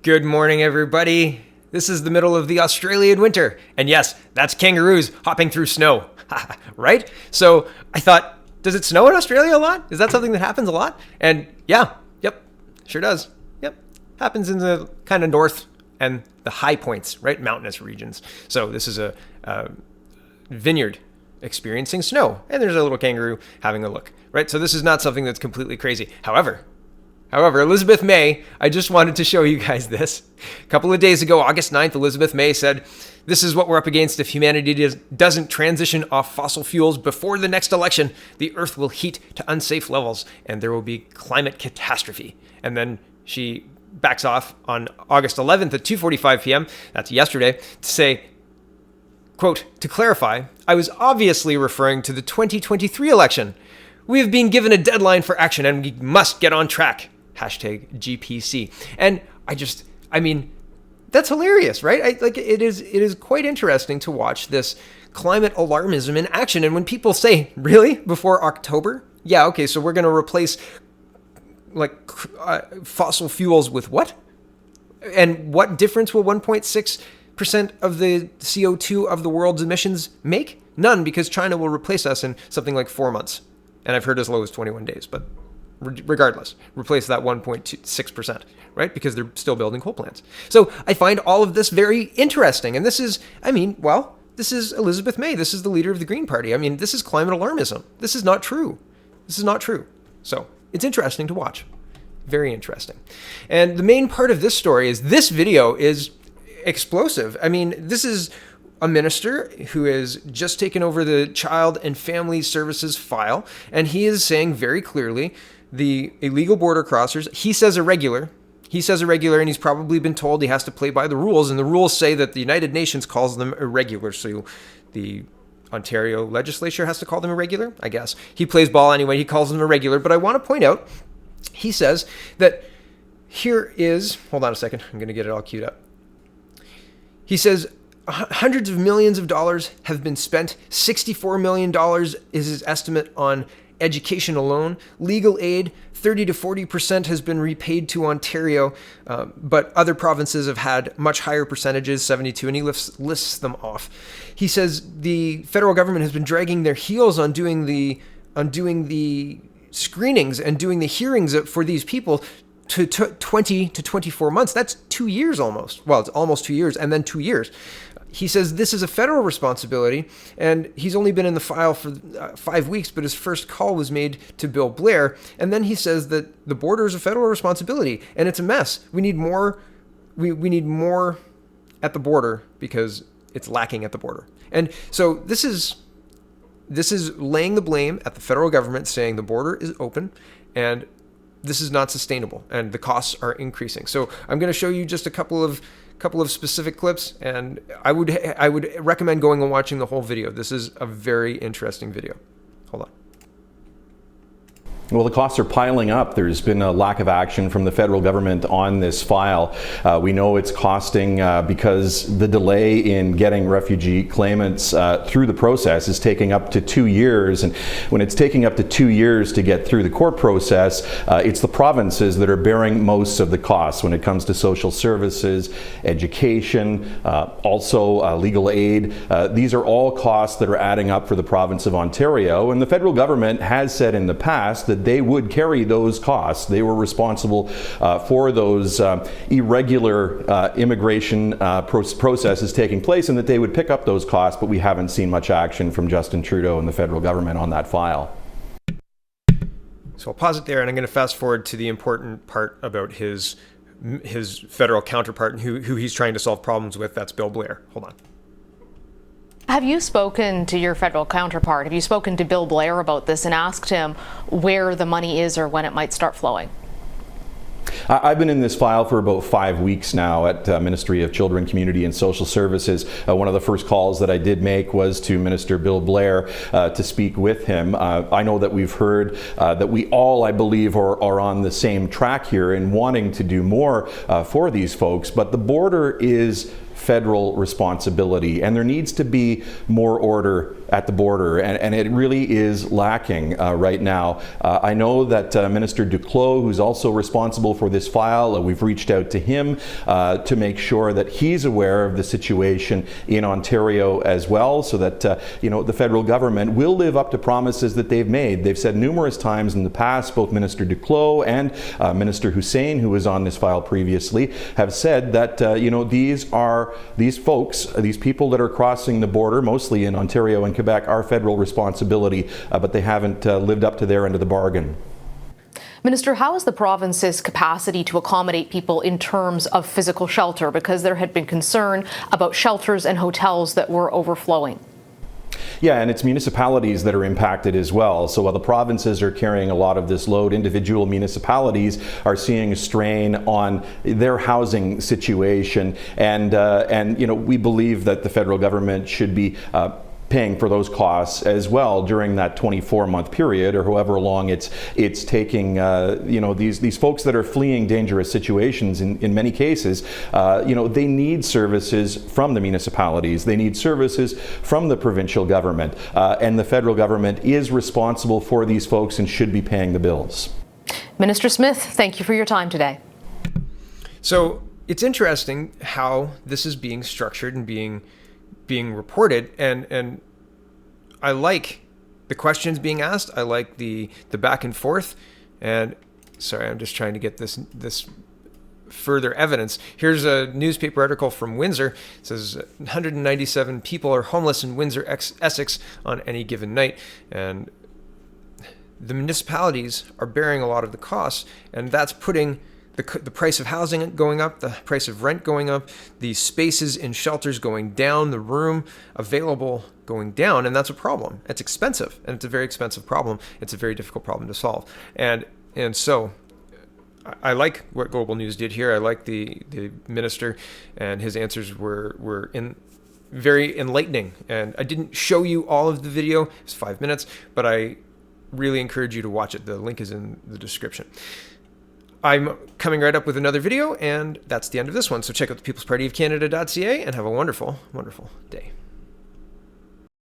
Good morning, everybody. This is the middle of the Australian winter. And yes, that's kangaroos hopping through snow, right? So I thought, does it snow in Australia a lot? Is that something that happens a lot? And yeah, yep, sure does. Yep, happens in the kind of north and the high points, right? Mountainous regions. So this is a vineyard experiencing snow, and there's a little kangaroo having a look, right? So this is not something that's completely crazy. However, Elizabeth May, I just wanted to show you guys this. A couple of days ago, August 9th, Elizabeth May said, this is what we're up against if humanity doesn't transition off fossil fuels before the next election. The earth will heat to unsafe levels and there will be climate catastrophe. And then she backs off on August 11th at 2:45 p.m., that's yesterday, to say, quote, to clarify, I was obviously referring to the 2023 election. We have been given a deadline for action and we must get on track. Hashtag GPC. And I mean, that's hilarious, right? It is quite interesting to watch this climate alarmism in action. And when people say, really? Before October? Yeah, okay, so we're going to replace fossil fuels with what? And what difference will 1.6% of the CO2 of the world's emissions make? None, because China will replace us in something like 4 months. And I've heard as low as 21 days, but regardless, replace that 1.6%, right? Because they're still building coal plants. So I find all of this very interesting. And this is, this is Elizabeth May. This is the leader of the Green Party. I mean, this is climate alarmism. This is not true. This is not true. So it's interesting to watch. Very interesting. And the main part of this story is this video is explosive. I mean, this is a minister who has just taken over the Child and Family Services file, and he is saying very clearly the illegal border crossers, he says irregular, and he's probably been told he has to play by the rules, and the rules say that the United Nations calls them irregular, so the Ontario legislature has to call them irregular, I guess. He plays ball anyway, he calls them irregular, but I want to point out, he says that here is, hold on a second, I'm going to get it all queued up. He says, hundreds of millions of dollars have been spent. $64 million is his estimate on education alone. Legal aid, 30 to 40% has been repaid to Ontario, but other provinces have had much higher percentages, 72, and he lists them off. He says the federal government has been dragging their heels on doing the screenings and doing the hearings for these people to 20 to 24 months. That's 2 years almost. Well, it's almost 2 years and then 2 years. He says this is a federal responsibility, and he's only been in the file for 5 weeks, but his first call was made to Bill Blair. And then he says that the border is a federal responsibility, and it's a mess. We need more. We need more at the border because it's lacking at the border. And so this is laying the blame at the federal government, saying the border is open, and this is not sustainable, and the costs are increasing. So I'm going to show you just a couple of specific clips, and I would recommend going and watching the whole video. This is a very interesting video. Hold on. Well, the costs are piling up. There's been a lack of action from the federal government on this file. We know it's costing because the delay in getting refugee claimants through the process is taking up to 2 years. And when it's taking up to 2 years to get through the court process, it's the provinces that are bearing most of the costs when it comes to social services, education, also legal aid. These are all costs that are adding up for the province of Ontario. And the federal government has said in the past that they would carry those costs. They were responsible for those irregular immigration processes taking place, and that they would pick up those costs, but we haven't seen much action from Justin Trudeau and the federal government on that file. So I'll pause it there, and I'm going to fast forward to the important part about his federal counterpart and who he's trying to solve problems with. That's Bill Blair. Hold on. Have you spoken to your federal counterpart? Have you spoken to Bill Blair about this and asked him where the money is or when it might start flowing? I've been in this file for about 5 weeks now at Ministry of Children, Community and Social Services. One of the first calls that I did make was to Minister Bill Blair to speak with him. I know that we've heard that we all, I believe, are on the same track here in wanting to do more for these folks, but the border is federal responsibility, and there needs to be more order at the border, and it really is lacking right now. I know that Minister Declous, who's also responsible for this file, we've reached out to him to make sure that he's aware of the situation in Ontario as well, so that the federal government will live up to promises that they've made. They've said numerous times in the past, both Minister Declous and Minister Hussein, who was on this file previously, have said that these folks, these people that are crossing the border, mostly in Ontario and Quebec, are federal responsibility, but they haven't lived up to their end of the bargain. Minister, how is the province's capacity to accommodate people in terms of physical shelter? Because there had been concern about shelters and hotels that were overflowing. Yeah, and it's municipalities that are impacted as well. So while the provinces are carrying a lot of this load, individual municipalities are seeing a strain on their housing situation. And we believe that the federal government should be paying for those costs as well during that 24-month period, or however long it's taking. These folks that are fleeing dangerous situations, in many cases, they need services from the municipalities. They need services from the provincial government, and the federal government is responsible for these folks and should be paying the bills. Minister Smith, thank you for your time today. So it's interesting how this is being structured and being reported, and I like the questions being asked. I like the back and forth. And sorry, I'm just trying to get this further evidence. Here's a newspaper article from Windsor. It says 197 people are homeless in Windsor, Essex on any given night, and the municipalities are bearing a lot of the costs, and that's putting the price of housing going up, the price of rent going up, the spaces in shelters going down, the room available going down, and that's a problem. It's expensive, and it's a very expensive problem. It's a very difficult problem to solve. And so I like what Global News did here. I like the minister, and his answers were very enlightening. And I didn't show you all of the video. It's 5 minutes, but I really encourage you to watch it. The link is in the description. I'm coming right up with another video, and that's the end of this one. So check out the peoplespartyofcanada.ca and have a wonderful, wonderful day.